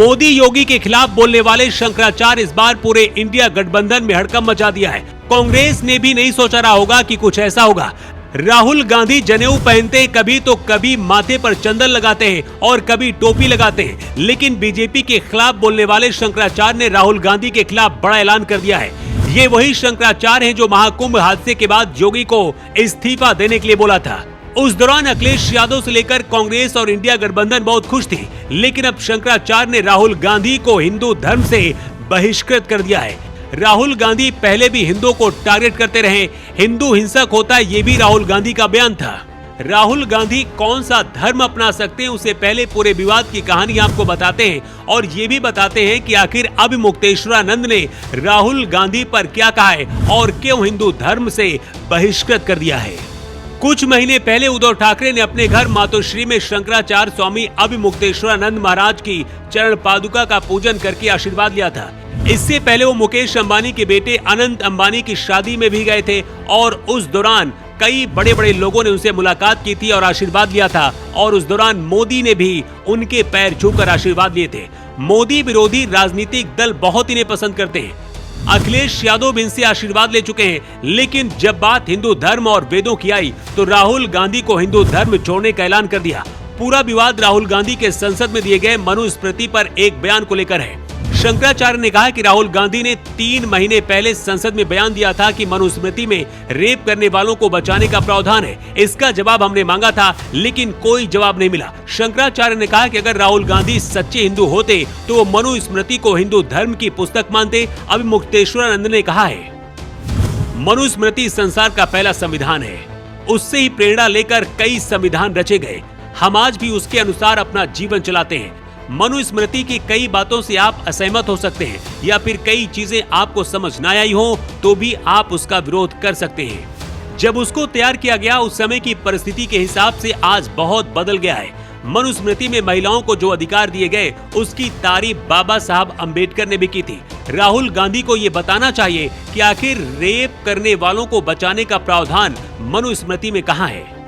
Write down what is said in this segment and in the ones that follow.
मोदी योगी के खिलाफ बोलने वाले शंकराचार्य इस बार पूरे इंडिया गठबंधन में हड़कंप मचा दिया है। कांग्रेस ने भी नहीं सोचा रहा होगा कि कुछ ऐसा होगा। राहुल गांधी जनेऊ पहनते कभी तो कभी माथे पर चंदन लगाते हैं और कभी टोपी लगाते हैं, लेकिन बीजेपी के खिलाफ बोलने वाले शंकराचार्य ने राहुल गांधी के खिलाफ बड़ा ऐलान कर दिया है। ये वही शंकराचार्य हैं जो महाकुंभ हादसे के बाद योगी को इस्तीफा देने के लिए बोला था। उस दौरान अखिलेश यादव से लेकर कांग्रेस और इंडिया गठबंधन बहुत खुश थी, लेकिन अब शंकराचार्य ने राहुल गांधी को हिंदू धर्म से बहिष्कृत कर दिया है। राहुल गांधी पहले भी हिंदुओं को टारगेट करते रहे, हिंदू हिंसक होता है, ये भी राहुल गांधी का बयान था। राहुल गांधी कौन सा धर्म अपना सकते हैं उससे पहले पूरे विवाद की कहानी आपको बताते हैं और ये भी बताते हैं कि आखिर अभिमुक्तेश्वरानंद ने राहुल गांधी पर क्या कहा है और क्यों हिंदू धर्म से बहिष्कृत कर दिया है। कुछ महीने पहले उद्धव ठाकरे ने अपने घर मातोश्री में शंकराचार्य स्वामी अभिमुक्तेश्वरानंद महाराज की चरण पादुका का पूजन करके आशीर्वाद लिया था। इससे पहले वो मुकेश अंबानी के बेटे अनंत अंबानी की शादी में भी गए थे और उस दौरान कई बड़े बड़े लोगों ने उनसे मुलाकात की थी और आशीर्वाद लिया था और उस दौरान मोदी ने भी उनके पैर छूकर आशीर्वाद लिए थे। मोदी विरोधी राजनीतिक दल बहुत इन्हें पसंद करते हैं। अखिलेश यादव भी इनसे आशीर्वाद ले चुके हैं, लेकिन जब बात हिंदू धर्म और वेदों की आई तो राहुल गांधी को हिंदू धर्म छोड़ने का ऐलान कर दिया। पूरा विवाद राहुल गांधी के संसद में दिए गए मनुस्मृति पर एक बयान को लेकर है। शंकराचार्य ने कहा कि राहुल गांधी ने 3 महीने पहले संसद में बयान दिया था कि मनुस्मृति में रेप करने वालों को बचाने का प्रावधान है। इसका जवाब हमने मांगा था, लेकिन कोई जवाब नहीं मिला। शंकराचार्य ने कहा कि अगर राहुल गांधी सच्चे हिंदू होते तो वो मनुस्मृति को हिंदू धर्म की पुस्तक मानते। अभिमुक्तेश्वरानंद ने कहा है, मनुस्मृति संसार का पहला संविधान है, उससे ही प्रेरणा लेकर कई संविधान रचे गए। हम आज भी उसके अनुसार अपना जीवन चलाते हैं। मनुस्मृति की कई बातों से आप असहमत हो सकते हैं या फिर कई चीजें आपको समझ न आई हो तो भी आप उसका विरोध कर सकते हैं। जब उसको तैयार किया गया उस समय की परिस्थिति के हिसाब से आज बहुत बदल गया है। मनुस्मृति में महिलाओं को जो अधिकार दिए गए उसकी तारीफ बाबा साहब अम्बेडकर ने भी की थी। राहुल गांधी को ये बताना चाहिए कि आखिर रेप करने वालों को बचाने का प्रावधान मनुस्मृति में कहाँ है।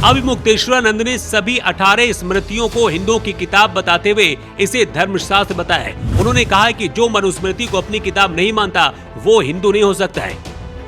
अभिमुक्तेश्वरानंद ने सभी 18 स्मृतियों को हिंदुओं की किताब बताते हुए इसे धर्मशास्त्र बताया है। उन्होंने कहा कि जो मनुस्मृति को अपनी किताब नहीं मानता वो हिंदू नहीं हो सकता है,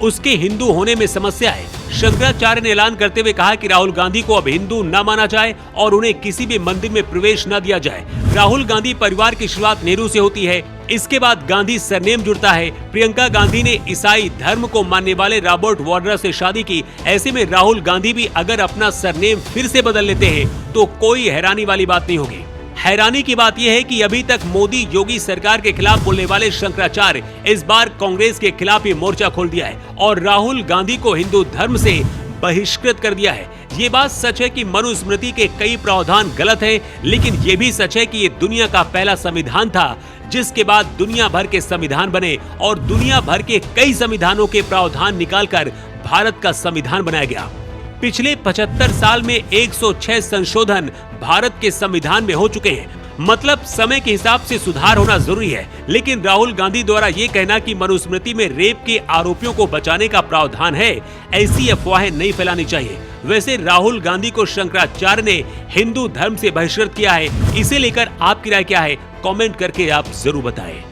उसके हिंदू होने में समस्या है। शंकराचार्य ने ऐलान करते हुए कहा कि राहुल गांधी को अब हिंदू न माना जाए और उन्हें किसी भी मंदिर में प्रवेश न दिया जाए। राहुल गांधी परिवार की शुरुआत नेहरू से होती है, इसके बाद गांधी सरनेम जुड़ता है। प्रियंका गांधी ने ईसाई धर्म को मानने वाले रॉबर्ट वाड्रा से शादी की। ऐसे में राहुल गांधी भी अगर अपना सरनेम फिर से बदल लेते हैं तो कोई हैरानी वाली बात नहीं होगी। हैरानी की बात यह है कि अभी तक मोदी योगी सरकार के खिलाफ बोलने वाले शंकराचार्य इस बार कांग्रेस के खिलाफ ही मोर्चा खोल दिया है और राहुल गांधी को हिंदू धर्म से बहिष्कृत कर दिया है। ये बात सच है कि मनुस्मृति के कई प्रावधान गलत हैं, लेकिन ये भी सच है कि ये दुनिया का पहला संविधान था जिसके बाद दुनिया भर के संविधान बने और दुनिया भर के कई संविधानों के प्रावधान निकालकर भारत का संविधान बनाया गया। पिछले 75 साल में 106 संशोधन भारत के संविधान में हो चुके हैं। मतलब समय के हिसाब से सुधार होना जरूरी है, लेकिन राहुल गांधी द्वारा ये कहना कि मनुस्मृति में रेप के आरोपियों को बचाने का प्रावधान है, ऐसी अफवाहें नहीं फैलानी चाहिए। वैसे राहुल गांधी को शंकराचार्य ने हिंदू धर्म से बहिष्कृत किया है, इसे लेकर आपकी राय क्या है? कमेंट करके आप जरूर बताएं।